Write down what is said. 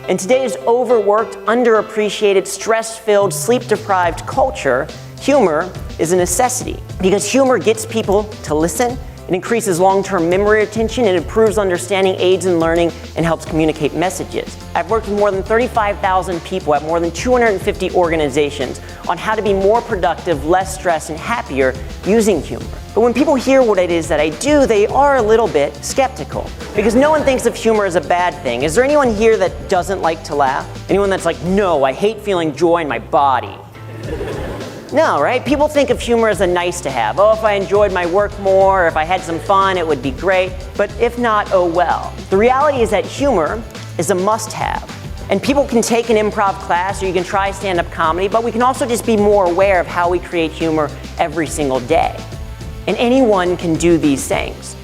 In today's overworked, underappreciated, stress-filled, sleep-deprived culture, humor is a necessity because humor gets people to listen. It increases long-term memory retention, it improves understanding, aids in learning, and helps communicate messages. I've worked with more than 35,000 people at more than 250 organizations on how to be more productive, less stressed, and happier using humor. But when people hear what it is that I do, they are a little bit skeptical because no one thinks of humor as a bad thing. Is there anyone here that doesn't like to laugh? Anyone that's like, no, I hate feeling joy in my body? No, right? People think of humor as a nice to have. Oh, if I enjoyed my work more, or if I had some fun, it would be great. But if not, oh well. The reality is that humor is a must-have. And people can take an improv class or you can try stand-up comedy, but we can also just be more aware of how we create humor every single day. And anyone can do these things.